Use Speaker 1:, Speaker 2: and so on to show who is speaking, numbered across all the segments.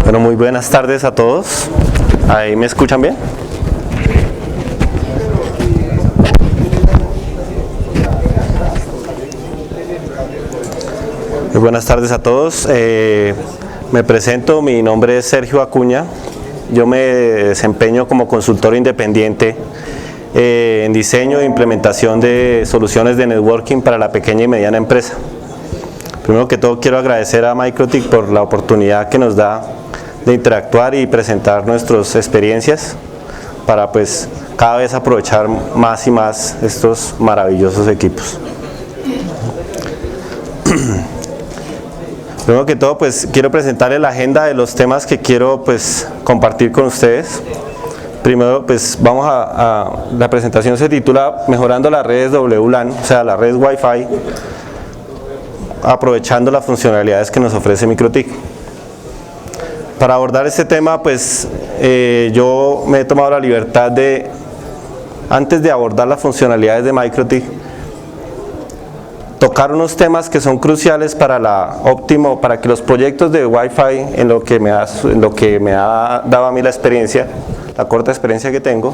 Speaker 1: Bueno, muy buenas tardes a todos. ¿Ahí me escuchan bien? Muy buenas tardes a todos. Me presento, mi nombre es Sergio Acuña. Yo me desempeño como consultor independiente en diseño e implementación de soluciones de networking para la pequeña y mediana empresa. Primero que todo quiero agradecer a Microtik por la oportunidad que nos da de interactuar y presentar nuestras experiencias para pues cada vez aprovechar más y más estos maravillosos equipos. Primero que todo pues quiero presentarles la agenda de los temas que quiero pues compartir con ustedes. Primero pues vamos la presentación se titula Mejorando las redes WLAN, o sea las redes Wi-Fi, aprovechando las funcionalidades que nos ofrece Microtik. Para abordar este tema, pues yo me he tomado la libertad de, antes de abordar las funcionalidades de Microtik, tocar unos temas que son cruciales para que los proyectos de Wi-Fi, en lo que me ha dado a mí la experiencia, la corta experiencia que tengo,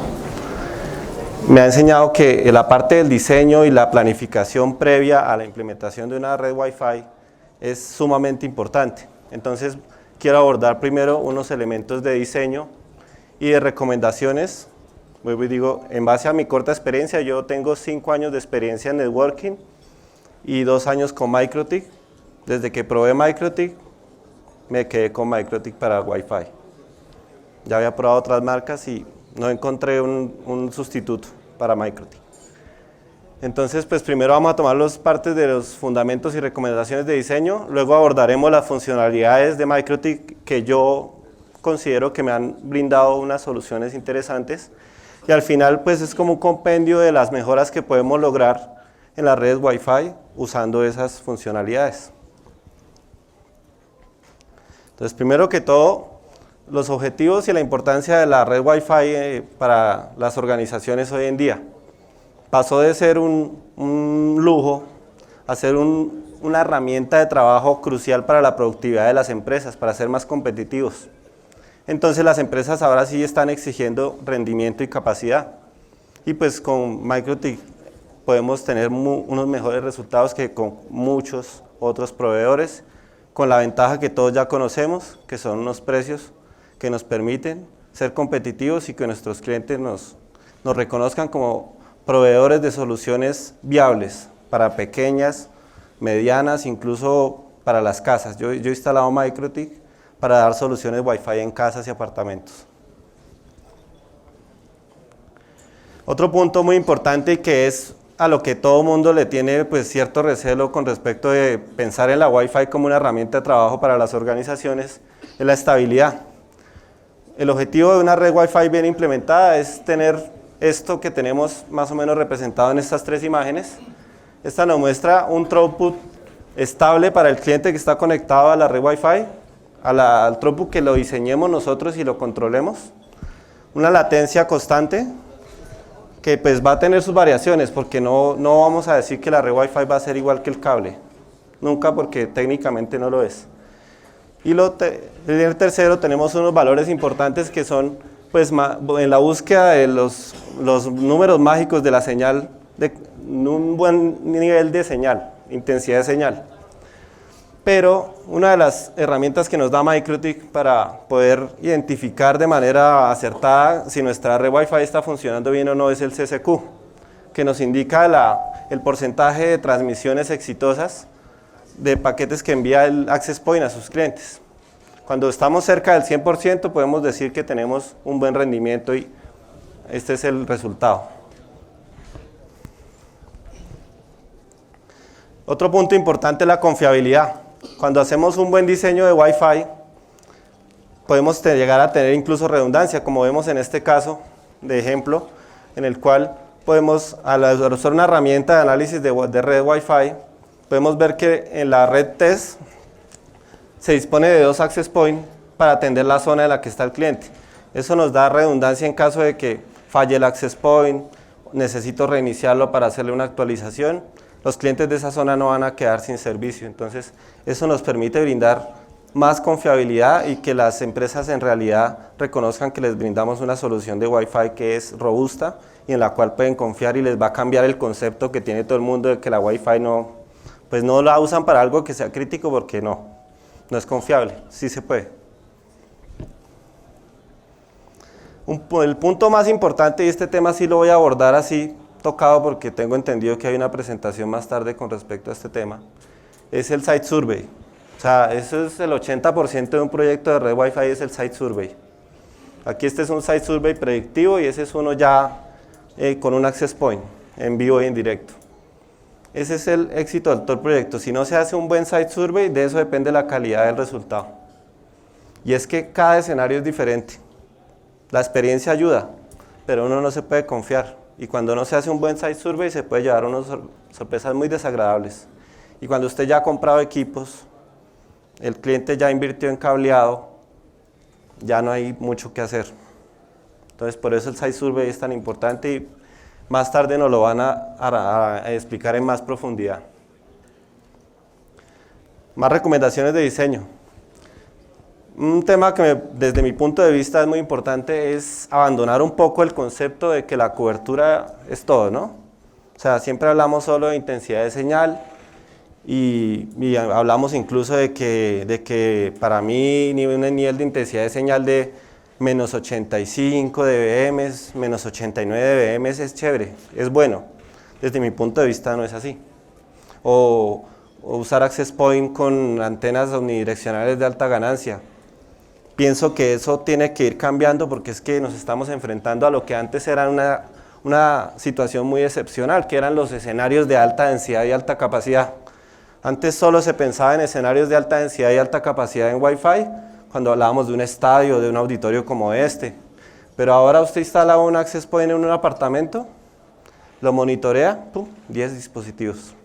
Speaker 1: me ha enseñado que la parte del diseño y la planificación previa a la implementación de una red Wi-Fi es sumamente importante. Entonces, quiero abordar primero unos elementos de diseño y de recomendaciones. Vuelvo y digo, en base a mi corta experiencia, yo tengo 5 años de experiencia en networking y 2 años con Microtik. Desde que probé Microtik, me quedé con Microtik para Wi-Fi. Ya había probado otras marcas y no encontré un sustituto para Microtik. Entonces, pues primero vamos a tomar las partes de los fundamentos y recomendaciones de diseño, luego abordaremos las funcionalidades de Microtik que yo considero que me han brindado unas soluciones interesantes y al final pues es como un compendio de las mejoras que podemos lograr en las redes Wi-Fi usando esas funcionalidades. Entonces, primero que todo, los objetivos y la importancia de la red Wi-Fi para las organizaciones hoy en día. Pasó de ser un lujo a ser una herramienta de trabajo crucial para la productividad de las empresas, para ser más competitivos. Entonces las empresas ahora sí están exigiendo rendimiento y capacidad. Y pues con Microtik podemos tener unos mejores resultados que con muchos otros proveedores, con la ventaja que todos ya conocemos, que son unos precios que nos permiten ser competitivos y que nuestros clientes nos reconozcan como proveedores de soluciones viables para pequeñas, medianas, incluso para las casas. Yo he instalado Microtik para dar soluciones Wi-Fi en casas y apartamentos. Otro punto muy importante y que es a lo que todo mundo le tiene pues cierto recelo con respecto de pensar en la Wi-Fi como una herramienta de trabajo para las organizaciones es la estabilidad. El objetivo de una red Wi-Fi bien implementada es tener esto que tenemos más o menos representado en estas 3 imágenes. Esta nos muestra un throughput estable para el cliente que está conectado a la red Wi-Fi, al throughput que lo diseñemos nosotros y lo controlemos. Una latencia constante que pues va a tener sus variaciones porque no vamos a decir que la red Wi-Fi va a ser igual que el cable. Nunca, porque técnicamente no lo es. Y el tercero, tenemos unos valores importantes que son pues en la búsqueda de los números mágicos de la señal, de un buen nivel de señal, intensidad de señal. Pero una de las herramientas que nos da Microtik para poder identificar de manera acertada si nuestra red Wi-Fi está funcionando bien o no es el CCQ, que nos indica el porcentaje de transmisiones exitosas de paquetes que envía el Access Point a sus clientes. Cuando estamos cerca del 100% podemos decir que tenemos un buen rendimiento y este es el resultado. Otro punto importante es la confiabilidad. Cuando hacemos un buen diseño de Wi-Fi podemos llegar a tener incluso redundancia, como vemos en este caso de ejemplo, en el cual podemos, al usar una herramienta de análisis de red Wi-Fi, podemos ver que en la red test se dispone de 2 access points para atender la zona en la que está el cliente. Eso nos da redundancia en caso de que falle el access point, necesito reiniciarlo para hacerle una actualización. los clientes de esa zona no van a quedar sin servicio. Entonces, eso nos permite brindar más confiabilidad y que las empresas en realidad reconozcan que les brindamos una solución de Wi-Fi que es robusta y en la cual pueden confiar y les va a cambiar el concepto que tiene todo el mundo de que la Wi-Fi pues no la usan para algo que sea crítico porque no es confiable, sí se puede. El punto más importante, y este tema sí lo voy a abordar así tocado porque tengo entendido que hay una presentación más tarde con respecto a este tema, es el Site Survey. O sea, eso es el 80% de un proyecto de red Wi-Fi, es el Site Survey. Aquí este es un Site Survey predictivo y ese es uno ya con un Access Point, en vivo y en directo. Ese es el éxito de todo el proyecto. Si no se hace un buen Site Survey, de eso depende la calidad del resultado. Y es que cada escenario es diferente. La experiencia ayuda, pero uno no se puede confiar. Y cuando no se hace un buen Site Survey, se puede llevar unas sorpresas muy desagradables. Y cuando usted ya ha comprado equipos, el cliente ya invirtió en cableado, ya no hay mucho que hacer. Entonces, por eso el Site Survey es tan importante y más tarde nos lo van a explicar en más profundidad. Más recomendaciones de diseño. Un tema que desde mi punto de vista es muy importante es abandonar un poco el concepto de que la cobertura es todo, ¿no? O sea, siempre hablamos solo de intensidad de señal y hablamos incluso de que para mí un nivel de intensidad de señal de menos 85 dBm, menos 89 dBm es chévere, es bueno. Desde mi punto de vista no es así. O usar access point con antenas omnidireccionales de alta ganancia. Pienso que eso tiene que ir cambiando porque es que nos estamos enfrentando a lo que antes era una situación muy excepcional, que eran los escenarios de alta densidad y alta capacidad. Antes solo se pensaba en escenarios de alta densidad y alta capacidad en Wi-Fi, cuando hablábamos de un estadio, de un auditorio como este. Pero ahora usted instala un access point en un apartamento, lo monitorea, ¡pum!, 10 dispositivos.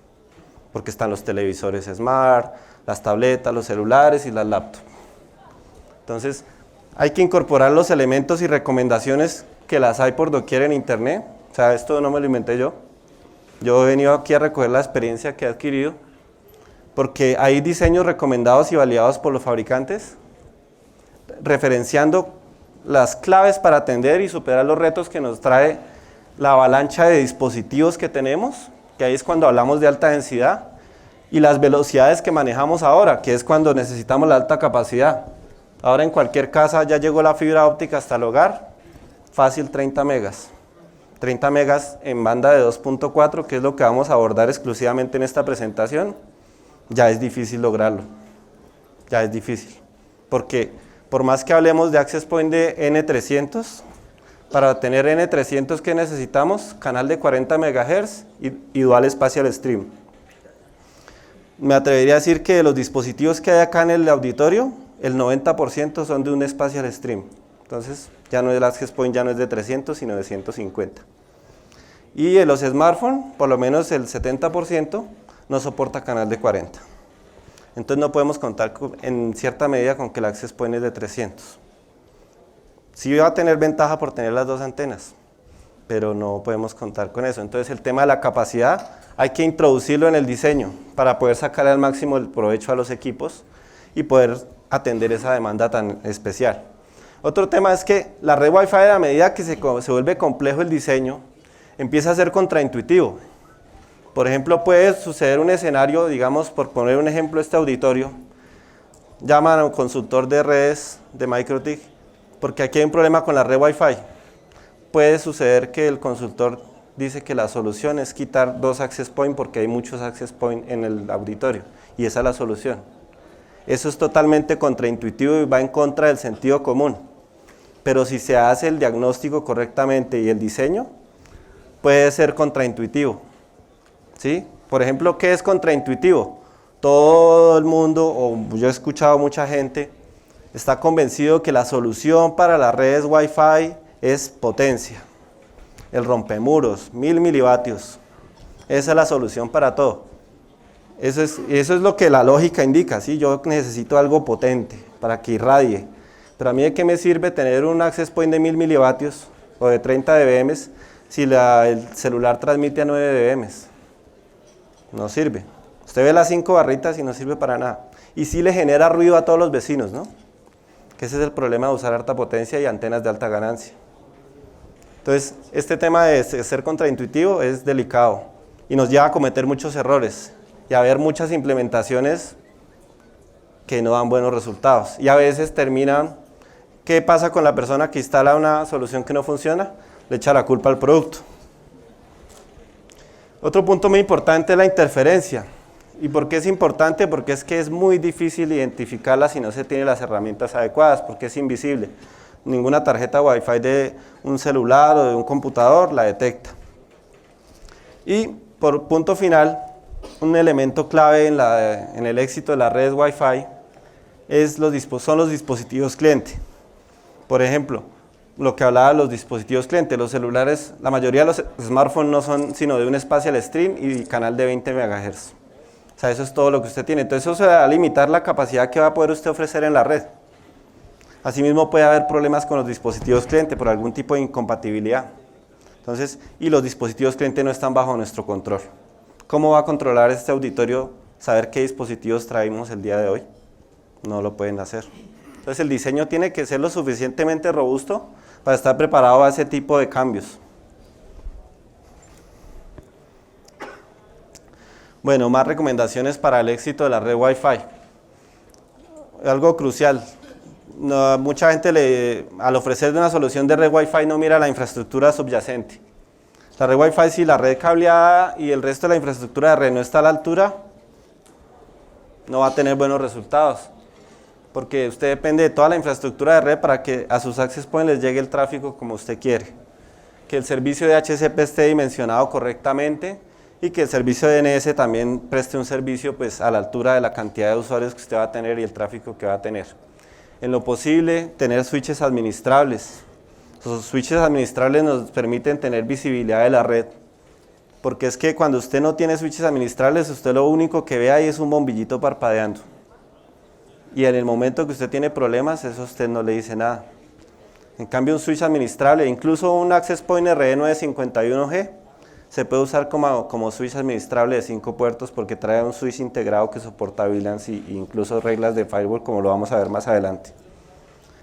Speaker 1: Porque están los televisores smart, las tabletas, los celulares y las laptops. Entonces, hay que incorporar los elementos y recomendaciones que las hay por doquier en internet. O sea, esto no me lo inventé yo. Yo he venido aquí a recoger la experiencia que he adquirido, porque hay diseños recomendados y validados por los fabricantes, referenciando las claves para atender y superar los retos que nos trae la avalancha de dispositivos que tenemos, que ahí es cuando hablamos de alta densidad, y las velocidades que manejamos ahora, que es cuando necesitamos la alta capacidad. Ahora en cualquier casa ya llegó la fibra óptica hasta el hogar, fácil 30 megas. 30 megas en banda de 2.4, que es lo que vamos a abordar exclusivamente en esta presentación, ya es difícil lograrlo. Ya es difícil. Porque por más que hablemos de access point de N300, para tener N300, ¿qué necesitamos? Canal de 40 MHz y dual spatial stream. Me atrevería a decir que de los dispositivos que hay acá en el auditorio, el 90% son de un spatial stream. Entonces, ya no es el access point, ya no es de 300, sino de 150. Y en los smartphones, por lo menos el 70%, no soporta canal de 40. Entonces, no podemos contar en cierta medida con que el access point es de 300. Sí va a tener ventaja por tener las dos antenas, pero no podemos contar con eso. Entonces, el tema de la capacidad hay que introducirlo en el diseño para poder sacar al máximo el provecho a los equipos y poder atender esa demanda tan especial. Otro tema es que la red Wi-Fi, a medida que se vuelve complejo el diseño, empieza a ser contraintuitivo. Por ejemplo, puede suceder un escenario, digamos, por poner un ejemplo, este auditorio, llaman a un consultor de redes de MikroTik, porque aquí hay un problema con la red Wi-Fi. Puede suceder que el consultor dice que la solución es quitar 2 access point porque hay muchos access point en el auditorio, y esa es la solución. Eso es totalmente contraintuitivo y va en contra del sentido común. Pero si se hace el diagnóstico correctamente y el diseño, puede ser contraintuitivo. ¿Sí? Por ejemplo, ¿qué es contraintuitivo? Todo el mundo, o yo he escuchado mucha gente, está convencido que la solución para las redes Wi-Fi es potencia. El rompemuros, 1000 milivatios. Esa es la solución para todo. Eso es lo que la lógica indica, ¿sí? Yo necesito algo potente para que irradie. Pero a mí ¿de qué me sirve tener un access point de 1000 milivatios o de 30 dBm si el celular transmite a 9 dBm? no sirve. Usted ve las 5 barritas y no sirve para nada. Y sí le genera ruido a todos los vecinos, ¿no? Que ese es el problema de usar alta potencia y antenas de alta ganancia. Entonces, este tema de ser contraintuitivo es delicado y nos lleva a cometer muchos errores y a ver muchas implementaciones que no dan buenos resultados. Y a veces terminan, ¿qué pasa con la persona que instala una solución que no funciona? Le echa la culpa al producto. Otro punto muy importante es la interferencia. ¿Y por qué es importante? Porque es que es muy difícil identificarla si no se tiene las herramientas adecuadas, porque es invisible. Ninguna tarjeta Wi-Fi de un celular o de un computador la detecta. Y por punto final, un elemento clave en el éxito de las redes Wi-Fi son los dispositivos cliente. Por ejemplo, lo que hablaba de los dispositivos cliente, los celulares, la mayoría de los smartphones no son sino de un Spatial Stream y canal de 20 MHz. O sea, eso es todo lo que usted tiene. Entonces eso se va a limitar la capacidad que va a poder usted ofrecer en la red. Asimismo puede haber problemas con los dispositivos cliente por algún tipo de incompatibilidad. Entonces, y los dispositivos cliente no están bajo nuestro control. ¿Cómo va a controlar este auditorio saber qué dispositivos traemos el día de hoy? No lo pueden hacer. Entonces el diseño tiene que ser lo suficientemente robusto para estar preparado a ese tipo de cambios. Bueno, más recomendaciones para el éxito de la red Wi-Fi. Algo crucial. No, mucha gente al ofrecer una solución de red Wi-Fi no mira la infraestructura subyacente. La red Wi-Fi, si la red cableada y el resto de la infraestructura de red no está a la altura, no va a tener buenos resultados. Porque usted depende de toda la infraestructura de red para que a sus access points les llegue el tráfico como usted quiere. Que el servicio de HCP esté dimensionado correctamente y que el servicio de DNS también preste un servicio pues, a la altura de la cantidad de usuarios que usted va a tener y el tráfico que va a tener. En lo posible, tener switches administrables. Los switches administrables nos permiten tener visibilidad de la red. Porque es que cuando usted no tiene switches administrables, usted lo único que ve ahí es un bombillito parpadeando. Y en el momento que usted tiene problemas, eso a usted no le dice nada. En cambio, un switch administrable, incluso un access point RE951G, se puede usar como switch administrable de 5 puertos porque trae un switch integrado que soporta VLANs e incluso reglas de firewall, como lo vamos a ver más adelante.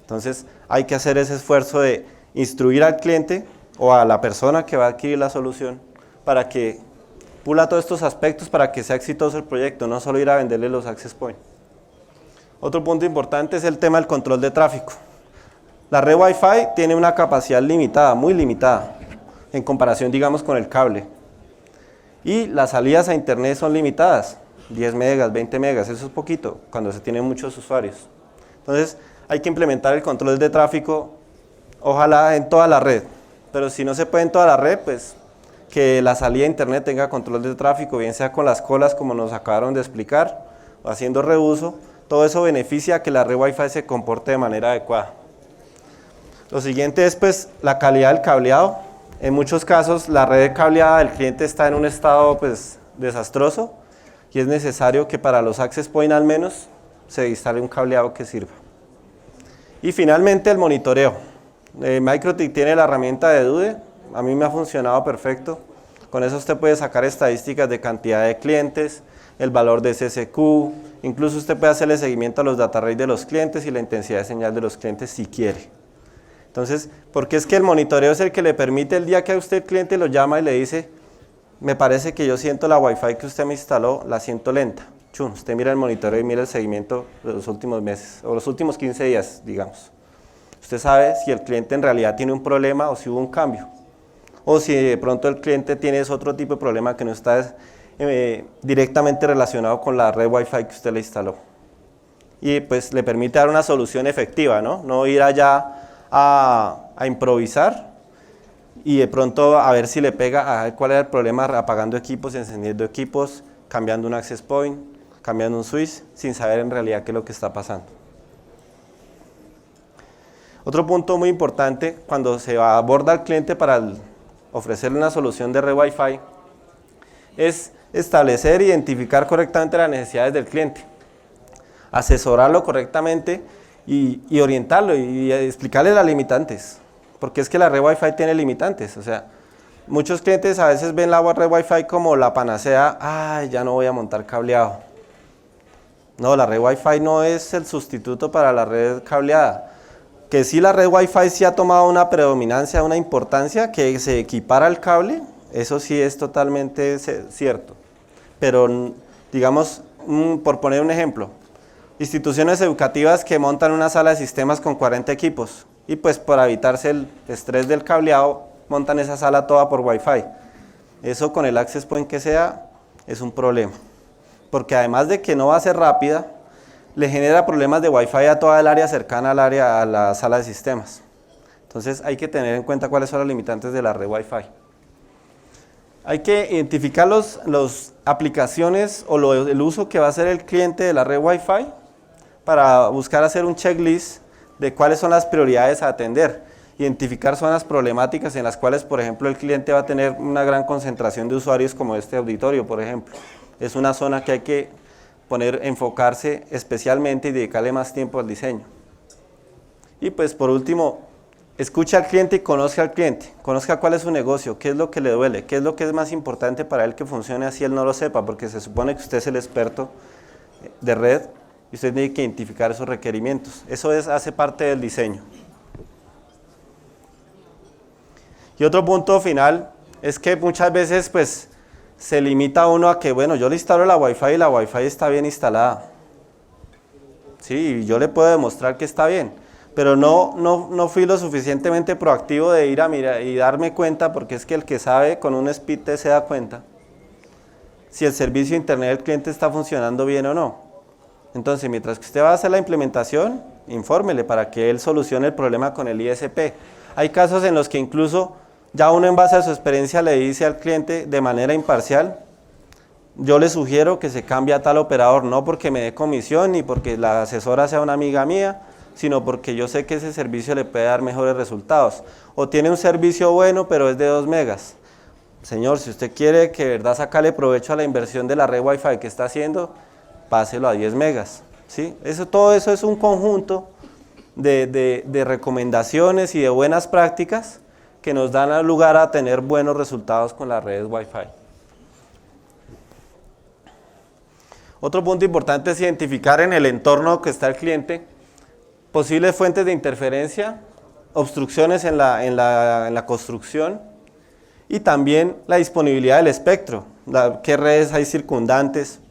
Speaker 1: Entonces, hay que hacer ese esfuerzo de instruir al cliente o a la persona que va a adquirir la solución para que pula todos estos aspectos para que sea exitoso el proyecto, no solo ir a venderle los access points. Otro punto importante es el tema del control de tráfico. La red Wi-Fi tiene una capacidad limitada, muy limitada, en comparación, digamos, con el cable. Y las salidas a internet son limitadas, 10 megas, 20 megas, eso es poquito, cuando se tienen muchos usuarios. Entonces, hay que implementar el control de tráfico, ojalá en toda la red, pero si no se puede en toda la red, pues que la salida a internet tenga control de tráfico, bien sea con las colas, como nos acabaron de explicar, o haciendo reuso. Todo eso beneficia a que la red Wi-Fi se comporte de manera adecuada. Lo siguiente es pues, la calidad del cableado. En muchos casos la red cableada del cliente está en un estado pues, desastroso y es necesario que para los access point al menos se instale un cableado que sirva. Y finalmente el monitoreo. MikroTik tiene la herramienta de Dude, a mí me ha funcionado perfecto. Con eso usted puede sacar estadísticas de cantidad de clientes, el valor de SSQ, incluso usted puede hacerle seguimiento a los data rates de los clientes y la intensidad de señal de los clientes si quiere. Entonces, porque es que el monitoreo es el que le permite el día que a usted el cliente lo llama y le dice, me parece que yo siento la Wi-Fi que usted me instaló, la siento lenta. Chum, usted mira el monitoreo y mira el seguimiento de los últimos meses, o los últimos 15 días, digamos. Usted sabe si el cliente en realidad tiene un problema o si hubo un cambio. O si de pronto el cliente tiene otro tipo de problema que no está directamente relacionado con la red Wi-Fi que usted le instaló. Y pues le permite dar una solución efectiva, ¿no? No ir allá a improvisar y de pronto a ver si le pega, a ver cuál era el problema apagando equipos, encendiendo equipos, cambiando un access point, cambiando un switch, sin saber en realidad qué es lo que está pasando. Otro punto muy importante cuando se aborda al cliente para ofrecerle una solución de red Wi-Fi es establecer e identificar correctamente las necesidades del cliente, asesorarlo correctamente y orientarlo y explicarle las limitantes, porque es que la red Wi-Fi tiene limitantes, o sea, Muchos clientes a veces ven la red Wi-Fi como la panacea, ay, ya no voy a montar cableado. No, la red Wi-Fi no es el sustituto para la red cableada. Que sí, la red Wi-Fi sí ha tomado una predominancia, una importancia, que se equipara al cable, eso sí es totalmente cierto. Pero, digamos, por poner un ejemplo, instituciones educativas que montan una sala de sistemas con 40 equipos y pues por evitarse el estrés del cableado, montan esa sala toda por Wi-Fi. Eso con el access point que sea es un problema, porque además de que no va a ser rápida, le genera problemas de Wi-Fi a toda el área cercana a la sala de sistemas. Entonces hay que tener en cuenta cuáles son los limitantes de la red Wi-Fi. Hay que identificar las aplicaciones o el uso que va a hacer el cliente de la red Wi-Fi para buscar hacer un checklist de cuáles son las prioridades a atender. Identificar zonas problemáticas en las cuales, por ejemplo, el cliente va a tener una gran concentración de usuarios como este auditorio, por ejemplo. Es una zona que hay que enfocarse especialmente y dedicarle más tiempo al diseño. Y pues por último, escucha al cliente y conozca al cliente. Conozca cuál es su negocio, qué es lo que le duele, qué es lo que es más importante para él que funcione así él no lo sepa, porque se supone que usted es el experto de red y usted tiene que identificar esos requerimientos. Eso hace parte del diseño. Y otro punto final es que muchas veces pues se limita uno a que, bueno, yo le instalo la Wi-Fi y la Wi-Fi está bien instalada. Sí, yo le puedo demostrar que está bien, pero no fui lo suficientemente proactivo de ir a mirar y darme cuenta, porque es que el que sabe con un speed test se da cuenta si el servicio de internet del cliente está funcionando bien o no. Entonces, mientras que usted va a hacer la implementación, infórmele para que él solucione el problema con el ISP. Hay casos en los que incluso ya uno en base a su experiencia le dice al cliente de manera imparcial, yo le sugiero que se cambie a tal operador, no porque me dé comisión ni porque la asesora sea una amiga mía, sino porque yo sé que ese servicio le puede dar mejores resultados. O tiene un servicio bueno pero es de 2 megas. Señor, si usted quiere que de verdad sacarle provecho a la inversión de la red Wi-Fi que está haciendo, páselo a 10 megas. ¿Sí? Todo eso es un conjunto de recomendaciones y de buenas prácticas que nos dan lugar a tener buenos resultados con las redes Wi-Fi. Otro punto importante es identificar en el entorno que está el cliente posibles fuentes de interferencia, obstrucciones en la construcción y también la disponibilidad del espectro, qué redes hay circundantes,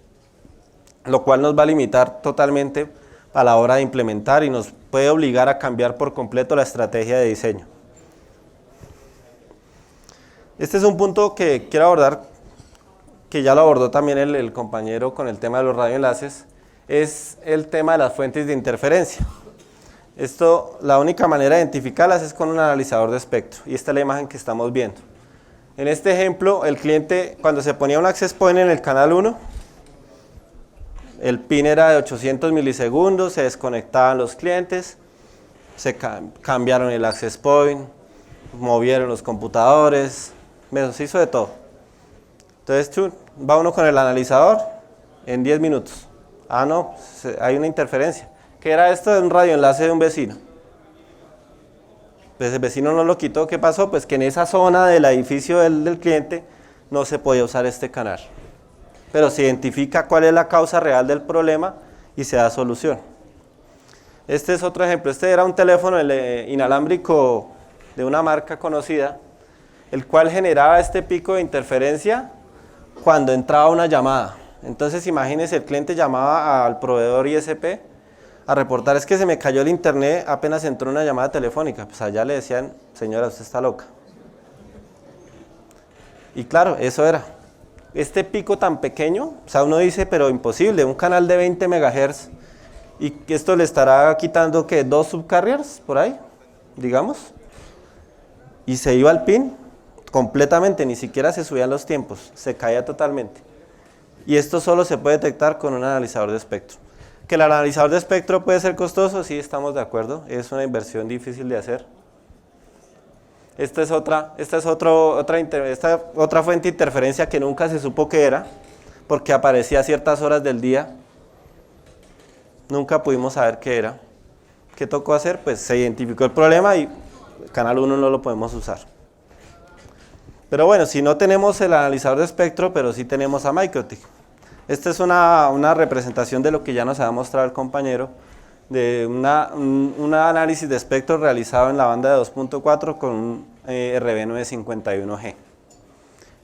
Speaker 1: lo cual nos va a limitar totalmente a la hora de implementar y nos puede obligar a cambiar por completo la estrategia de diseño. Este es un punto que quiero abordar, que ya lo abordó también el compañero con el tema de los radioenlaces, es el tema de las fuentes de interferencia. Esto, la única manera de identificarlas es con un analizador de espectro, y esta es la imagen que estamos viendo. En este ejemplo, el cliente, cuando se ponía un access point en el canal 1, el pin era de 800 milisegundos, se desconectaban los clientes, se cambiaron el access point, movieron los computadores, se hizo de todo. Entonces va uno con el analizador en 10 minutos. Ah, no, hay una interferencia. ¿Qué era esto? De un radioenlace de un vecino. Pues el vecino no lo quitó. ¿Qué pasó? Pues que en esa zona del edificio del cliente no se podía usar este canal. Pero se identifica cuál es la causa real del problema y se da solución. Este es otro ejemplo. Este era un teléfono inalámbrico de una marca conocida, el cual generaba este pico de interferencia cuando entraba una llamada. Entonces imagínense, el cliente llamaba al proveedor ISP a reportar, es que se me cayó el internet apenas entró una llamada telefónica. Pues allá le decían, señora, usted está loca. Y claro, eso era. Este pico tan pequeño, o sea, uno dice, pero imposible, un canal de 20 MHz, y esto le estará quitando, ¿qué? 2 subcarriers, por ahí, digamos, y se iba al pin completamente, ni siquiera se subían los tiempos, se caía totalmente. Y esto solo se puede detectar con un analizador de espectro. ¿Que el analizador de espectro puede ser costoso? Sí, estamos de acuerdo, es una inversión difícil de hacer. Esta es otra fuente de interferencia que nunca se supo qué era, porque aparecía a ciertas horas del día. Nunca pudimos saber qué era. ¿Qué tocó hacer? Pues se identificó el problema y Canal 1 no lo podemos usar. Pero bueno, si no tenemos el analizador de espectro, pero sí tenemos a MikroTik. Esta es una representación de lo que ya nos ha mostrado el compañero, de un análisis de espectro realizado en la banda de 2.4 con un RB951G.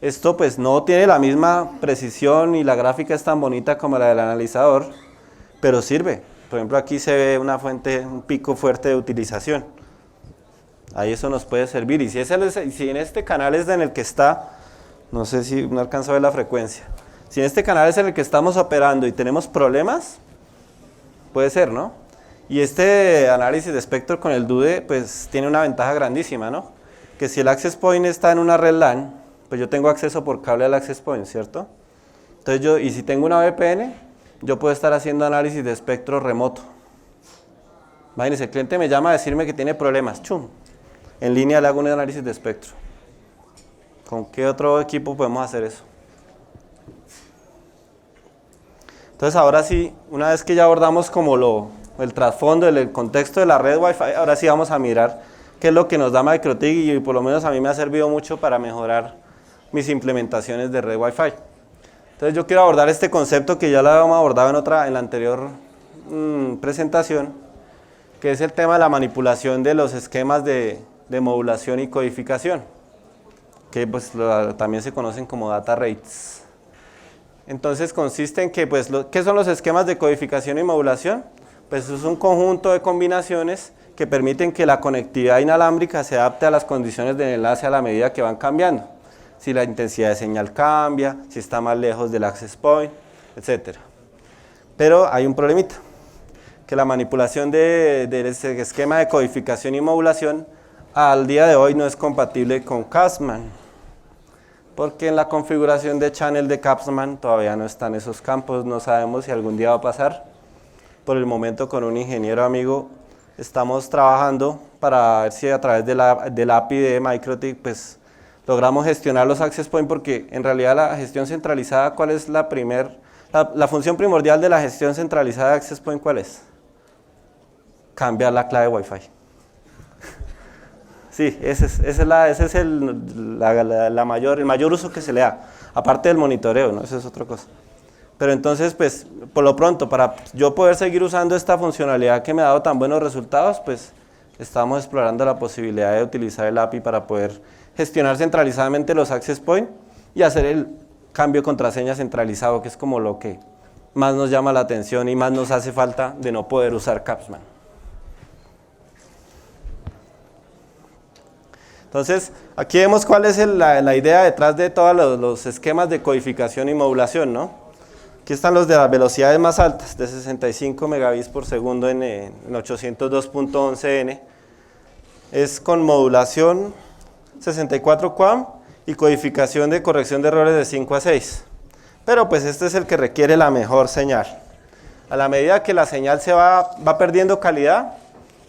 Speaker 1: Esto pues no tiene la misma precisión y la gráfica es tan bonita como la del analizador, pero sirve. Por ejemplo, aquí se ve una fuente, un pico fuerte de utilización. Ahí eso nos puede servir. Y si en este canal es en el que está, no sé si no alcanzo a ver la frecuencia, si en este canal es en el que estamos operando y tenemos problemas, puede ser, ¿no? Y este análisis de espectro con el DUDE, pues tiene una ventaja grandísima, ¿no? Que si el access point está en una red LAN, pues yo tengo acceso por cable al access point, ¿cierto? Entonces y si tengo una VPN, yo puedo estar haciendo análisis de espectro remoto. Imagínense, el cliente me llama a decirme que tiene problemas, ¡chum! En línea le hago un análisis de espectro. ¿Con qué otro equipo podemos hacer eso? Entonces ahora sí, una vez que ya abordamos como el trasfondo, el contexto de la red Wi-Fi, ahora sí vamos a mirar qué es lo que nos da MikroTik y por lo menos a mí me ha servido mucho para mejorar mis implementaciones de red Wi-Fi. Entonces yo quiero abordar este concepto que ya lo habíamos abordado en la anterior presentación, que es el tema de la manipulación de los esquemas de modulación y codificación, que pues también se conocen como data rates. Entonces consiste en que, pues, ¿qué son los esquemas de codificación y modulación? Pues es un conjunto de combinaciones que permiten que la conectividad inalámbrica se adapte a las condiciones del enlace a la medida que van cambiando. Si la intensidad de señal cambia, si está más lejos del access point, etc. Pero hay un problemita, que la manipulación de ese esquema de codificación y modulación al día de hoy no es compatible con Capsman, porque en la configuración de channel de Capsman todavía no están esos campos, no sabemos si algún día va a pasar. Por el momento con un ingeniero amigo estamos trabajando para ver si a través del API de MikroTik pues logramos gestionar los access point, porque en realidad la gestión centralizada, ¿cuál es la función primordial de la gestión centralizada de access point? ¿Cuál es? Cambiar la clave Wi-Fi. Sí, ese es el mayor uso que se le da, aparte del monitoreo, ¿no? Eso es otra cosa. Pero entonces, pues, por lo pronto, para yo poder seguir usando esta funcionalidad que me ha dado tan buenos resultados, pues, estamos explorando la posibilidad de utilizar el API para poder gestionar centralizadamente los access point y hacer el cambio de contraseña centralizado, que es como lo que más nos llama la atención y más nos hace falta de no poder usar Capsman. Entonces, aquí vemos cuál es la idea detrás de todos los esquemas de codificación y modulación, ¿no? Aquí están los de las velocidades más altas, de 65 megabits por segundo en 802.11n. Es con modulación 64 QAM y codificación de corrección de errores de 5 a 6. Pero pues este es el que requiere la mejor señal. A la medida que la señal se va perdiendo calidad,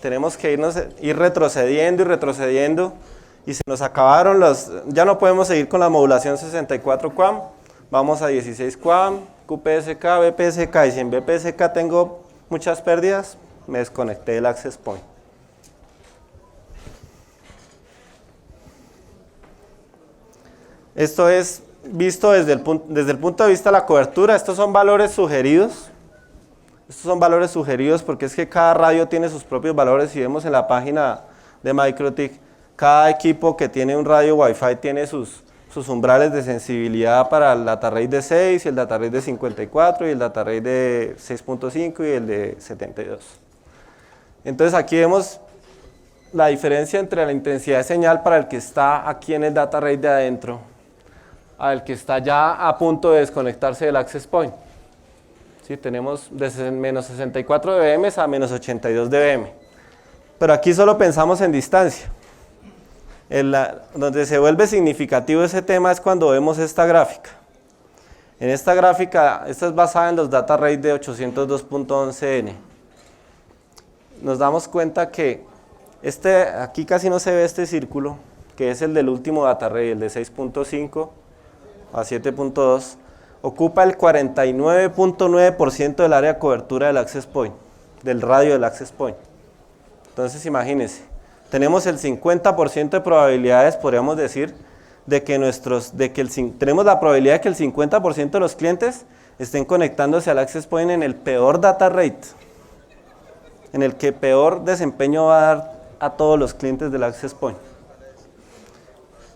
Speaker 1: tenemos que ir retrocediendo y retrocediendo. Y se nos acabaron ya no podemos seguir con la modulación 64 QAM, vamos a 16 QAM, QPSK, BPSK, y si en BPSK tengo muchas pérdidas, me desconecté del access point. Esto es visto desde el punto de vista de la cobertura. Estos son valores sugeridos. Estos son valores sugeridos porque es que cada radio tiene sus propios valores. Si vemos en la página de MikroTik, cada equipo que tiene un radio Wi-Fi tiene sus umbrales de sensibilidad para el data rate de 6, y el data rate de 54, y el data rate de 6.5 y el de 72. Entonces aquí vemos la diferencia entre la intensidad de señal para el que está aquí en el data rate de adentro al que está ya a punto de desconectarse del access point. ¿Sí? Tenemos de menos 64 dBm a menos 82 dBm. Pero aquí solo pensamos en distancia. Donde se vuelve significativo ese tema es cuando vemos esta gráfica. En esta gráfica, esta es basada en los data rate de 802.11n. Nos damos cuenta que aquí casi no se ve este círculo, que es el del último data rate, el de 6.5 a 7.2, ocupa el 49.9% del área de cobertura del access point, del radio del access point. Entonces imagínense, tenemos el 50% de probabilidades, podríamos decir, tenemos la probabilidad de que el 50% de los clientes estén conectándose al access point en el peor data rate, en el que peor desempeño va a dar a todos los clientes del access point.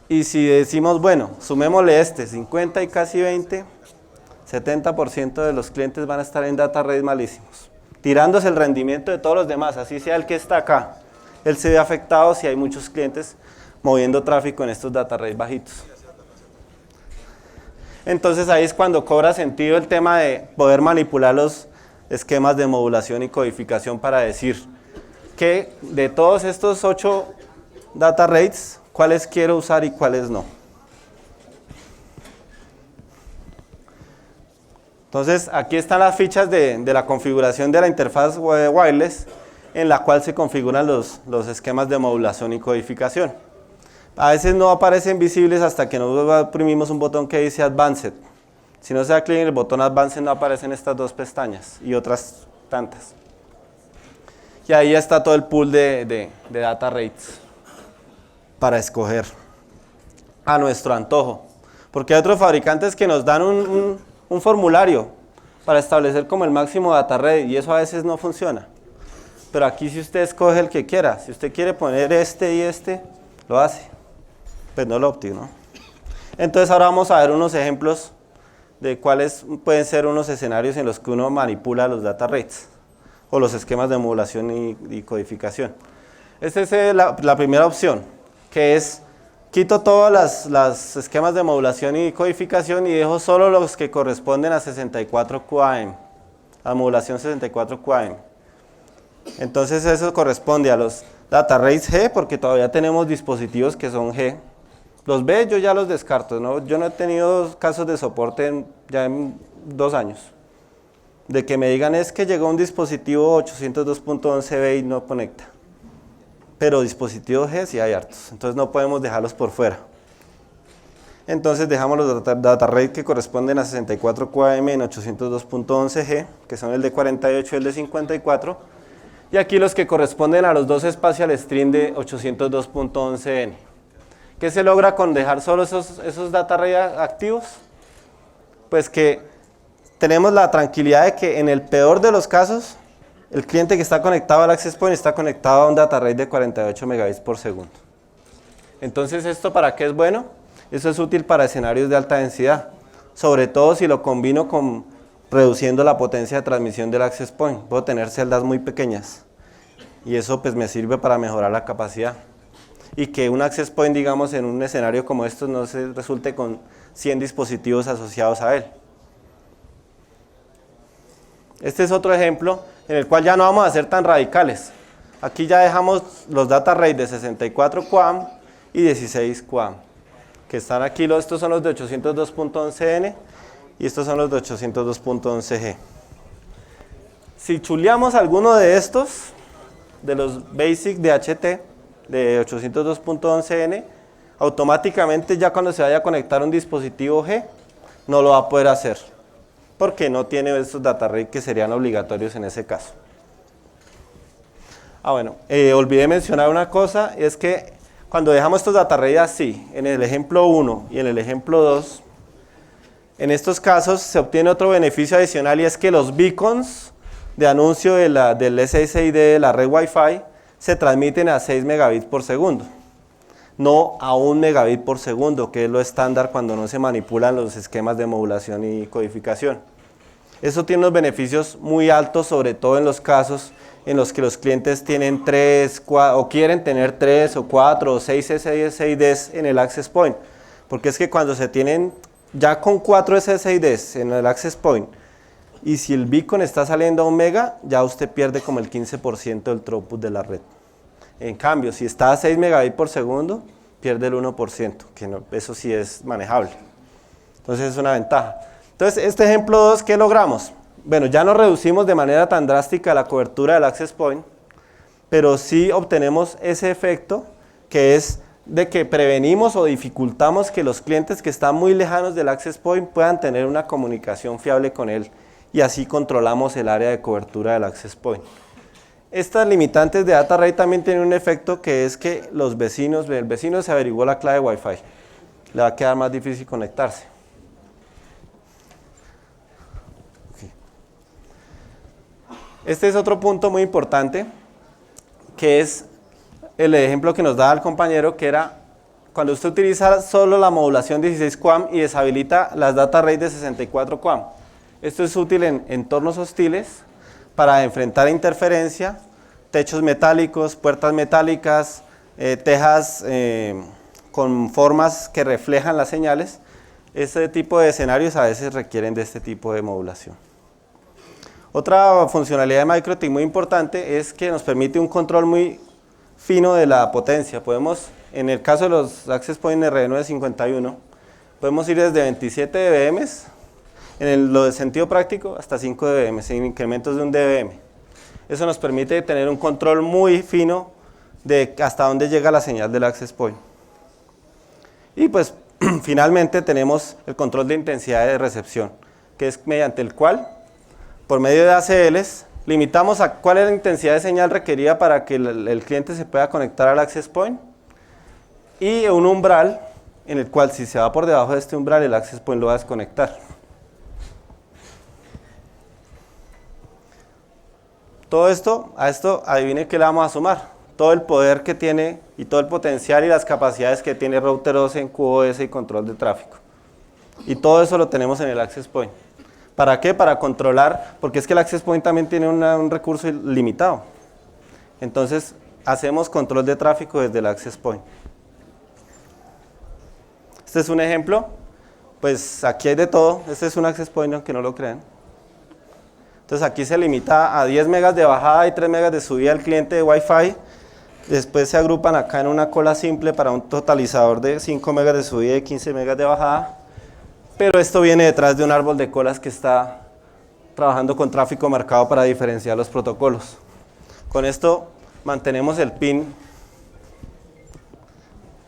Speaker 1: Y si decimos, bueno, sumémosle 50 y casi 20, 70% de los clientes van a estar en data rates malísimos, tirándose el rendimiento de todos los demás, así sea el que está acá. Él se ve afectado si hay muchos clientes moviendo tráfico en estos data rates bajitos. Entonces ahí es cuando cobra sentido el tema de poder manipular los esquemas de modulación y codificación para decir que de todos estos 8 data rates, cuáles quiero usar y cuáles no. Entonces aquí están las fichas de la configuración de la interfaz wireless en la cual se configuran los esquemas de modulación y codificación. A veces no aparecen visibles hasta que no oprimimos un botón que dice Advanced. Si no se da clic en el botón Advanced no aparecen estas dos pestañas y otras tantas. Y ahí está todo el pool de data rates para escoger a nuestro antojo. Porque hay otros fabricantes que nos dan un formulario para establecer como el máximo data rate y eso a veces no funciona. Pero aquí si usted escoge el que quiera, si usted quiere poner este y este, lo hace. Pues no lo óptimo, ¿no? Entonces ahora vamos a ver unos ejemplos de cuáles pueden ser unos escenarios en los que uno manipula los data rates o los esquemas de modulación y codificación. Esta es la primera opción, que es quito todos los esquemas de modulación y codificación y dejo solo los que corresponden a 64 QAM, a modulación 64 QAM. Entonces eso corresponde a los data rates G, porque todavía tenemos dispositivos que son G. Los B yo ya los descarto, ¿no? Yo no he tenido casos de soporte ya en 2 años. De que me digan es que llegó un dispositivo 802.11b y no conecta. Pero dispositivos G sí hay hartos, entonces no podemos dejarlos por fuera. Entonces dejamos los data rates que corresponden a 64 QAM en 802.11g, que son el de 48 y el de 54. Y aquí los que corresponden a los dos Spatial Stream de 802.11n. ¿Qué se logra con dejar solo esos data rates activos? Pues que tenemos la tranquilidad de que en el peor de los casos, el cliente que está conectado al access point está conectado a un data rate de 48 megabits por segundo. Entonces, ¿esto para qué es bueno? Eso es útil para escenarios de alta densidad, sobre todo si lo combino con reduciendo la potencia de transmisión del access point. Puedo tener celdas muy pequeñas y eso pues me sirve para mejorar la capacidad. Y que un access point, digamos, en un escenario como estos no se resulte con 100 dispositivos asociados a él. Este es otro ejemplo en el cual ya no vamos a ser tan radicales. Aquí ya dejamos los data rates de 64 QAM y 16 QAM, que están aquí, estos son los de 802.11n y estos son los de 802.11g. Si chuleamos alguno de estos, de los basic de HT, de 802.11n, automáticamente ya cuando se vaya a conectar un dispositivo G, no lo va a poder hacer, porque no tiene estos data rates que serían obligatorios en ese caso. Bueno, olvidé mencionar una cosa, es que cuando dejamos estos data rates así, en el ejemplo 1 y en el ejemplo 2, en estos casos se obtiene otro beneficio adicional y es que los beacons de anuncio del SSID de la red Wi-Fi se transmiten a 6 megabits por segundo, no a 1 megabit por segundo, que es lo estándar cuando no se manipulan los esquemas de modulación y codificación. Eso tiene unos beneficios muy altos, sobre todo en los casos en los que los clientes tienen 3, 4, o quieren tener 3 o 4 o 6 SSIDs en el access point, porque es que cuando se tienen ya con 4 SSIDs en el access point, y si el beacon está saliendo a 1 mega, ya usted pierde como el 15% del throughput de la red. En cambio, si está a 6 megabits por segundo, pierde el 1%, que no, eso sí es manejable. Entonces es una ventaja. Entonces, este ejemplo 2, ¿qué logramos? Bueno, ya no reducimos de manera tan drástica la cobertura del access point, pero sí obtenemos ese efecto que es de que prevenimos o dificultamos que los clientes que están muy lejanos del access point puedan tener una comunicación fiable con él y así controlamos el área de cobertura del access point. Estas limitantes de data rate también tienen un efecto que es que el vecino se averiguó la clave Wi-Fi le va a quedar más difícil conectarse. Okay. Este es otro punto muy importante, que es el ejemplo que nos daba el compañero, que era cuando usted utiliza solo la modulación 16 QAM y deshabilita las data rates de 64 QAM. Esto es útil en entornos hostiles para enfrentar interferencia, techos metálicos, puertas metálicas, tejas con formas que reflejan las señales. Este tipo de escenarios a veces requieren de este tipo de modulación. Otra funcionalidad de MikroTik muy importante es que nos permite un control muy fino de la potencia. Podemos, en el caso de los Access Point RD951, podemos ir desde 27 dBm, en lo de sentido práctico, hasta 5 dBm, sin incrementos de 1 dBm. Eso nos permite tener un control muy fino de hasta dónde llega la señal del Access Point. Y pues finalmente tenemos el control de intensidad de recepción, que es mediante el cual, por medio de ACLs, limitamos a cuál es la intensidad de señal requerida para que el cliente se pueda conectar al Access Point, y un umbral en el cual, si se va por debajo de este umbral, el Access Point lo va a desconectar. Todo esto, a esto adivine qué le vamos a sumar. Todo el poder que tiene y todo el potencial y las capacidades que tiene Router OS en QoS y control de tráfico. Y todo eso lo tenemos en el Access Point. ¿Para qué? Para controlar, porque es que el Access Point también tiene un recurso limitado. Entonces, hacemos control de tráfico desde el Access Point. Este es un ejemplo. Pues aquí hay de todo. Este es un Access Point, aunque no lo crean. Entonces aquí se limita a 10 megas de bajada y 3 megas de subida al cliente de Wi-Fi. Después se agrupan acá en una cola simple para un totalizador de 5 megas de subida y 15 megas de bajada. Pero esto viene detrás de un árbol de colas que está trabajando con tráfico marcado para diferenciar los protocolos. Con esto mantenemos el pin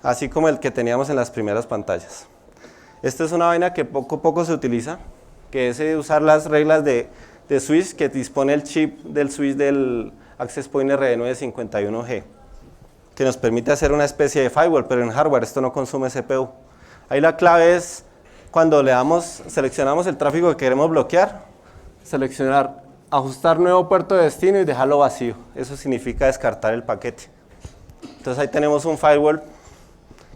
Speaker 1: así como el que teníamos en las primeras pantallas. Esta es una vaina que poco a poco se utiliza, que es usar las reglas de switch que dispone el chip del switch del Access Point RD951G, que nos permite hacer una especie de firewall, pero en hardware esto no consume CPU. Ahí la clave es cuando seleccionamos el tráfico que queremos bloquear, seleccionar, ajustar nuevo puerto de destino y dejarlo vacío. Eso significa descartar el paquete. Entonces ahí tenemos un firewall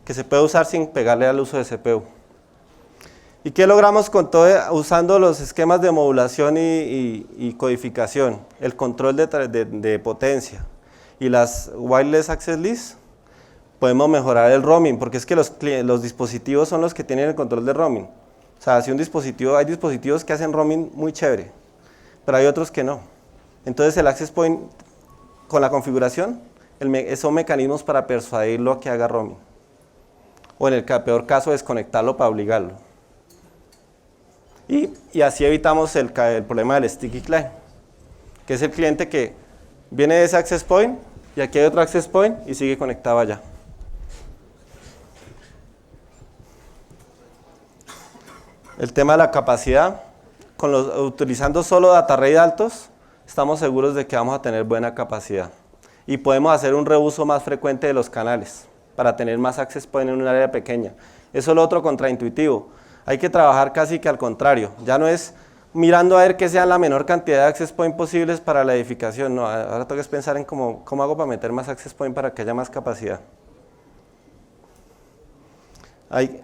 Speaker 1: que se puede usar sin pegarle al uso de CPU. ¿Y qué logramos con todo usando los esquemas de modulación y codificación? El control de potencia y las wireless access lists. Podemos mejorar el roaming, porque es que los dispositivos son los que tienen el control de roaming. O sea, si hay dispositivos que hacen roaming muy chévere, pero hay otros que no. Entonces el Access Point, con la configuración, son mecanismos para persuadirlo a que haga roaming. O en el peor caso, desconectarlo para obligarlo. Y así evitamos el problema del sticky client, que es el cliente que viene de ese Access Point, y aquí hay otro Access Point, y sigue conectado allá. El tema de la capacidad, utilizando solo data rate altos, estamos seguros de que vamos a tener buena capacidad. Y podemos hacer un reuso más frecuente de los canales, para tener más access point en un área pequeña. Eso es lo otro contraintuitivo. Hay que trabajar casi que al contrario. Ya no es mirando a ver que sean la menor cantidad de access point posibles para la edificación. No, ahora tengo que pensar en cómo hago para meter más access point para que haya más capacidad.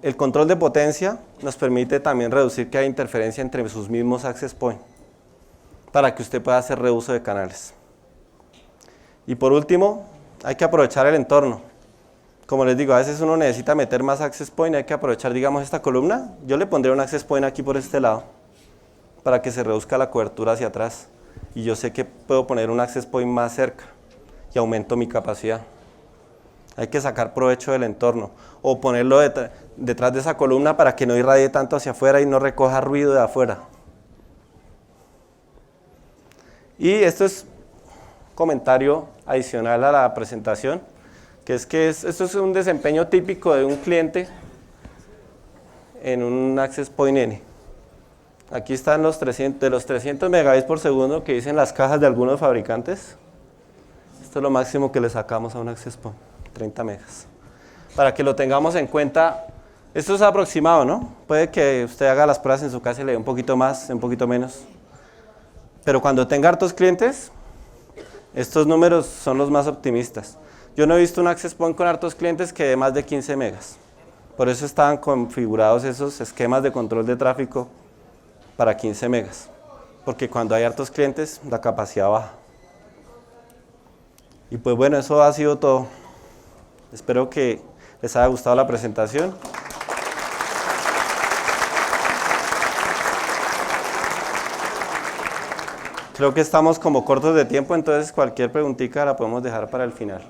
Speaker 1: El control de potencia nos permite también reducir que haya interferencia entre sus mismos access point, para que usted pueda hacer reuso de canales. Y por último, hay que aprovechar el entorno. Como les digo, a veces uno necesita meter más access point, hay que aprovechar, digamos, esta columna. Yo le pondré un access point aquí por este lado, para que se reduzca la cobertura hacia atrás. Y yo sé que puedo poner un access point más cerca y aumento mi capacidad. Hay que sacar provecho del entorno, o ponerlo detrás de esa columna para que no irradie tanto hacia afuera y no recoja ruido de afuera. Y esto es comentario adicional a la presentación, que esto es un desempeño típico de un cliente en un Access Point N. Aquí están los 300 megabits por segundo que dicen las cajas de algunos fabricantes. Esto es lo máximo que le sacamos a un Access Point, 30 megas. Para que lo tengamos en cuenta Esto es aproximado, ¿no? Puede que usted haga las pruebas en su casa y le dé un poquito más, un poquito menos. Pero cuando tenga hartos clientes, estos números son los más optimistas. Yo no he visto un access point con hartos clientes que dé más de 15 megas. Por eso estaban configurados esos esquemas de control de tráfico para 15 megas. Porque cuando hay hartos clientes, la capacidad baja. Y pues bueno, eso ha sido todo. Espero que les haya gustado la presentación. Creo que estamos como cortos de tiempo, entonces cualquier preguntita la podemos dejar para el final.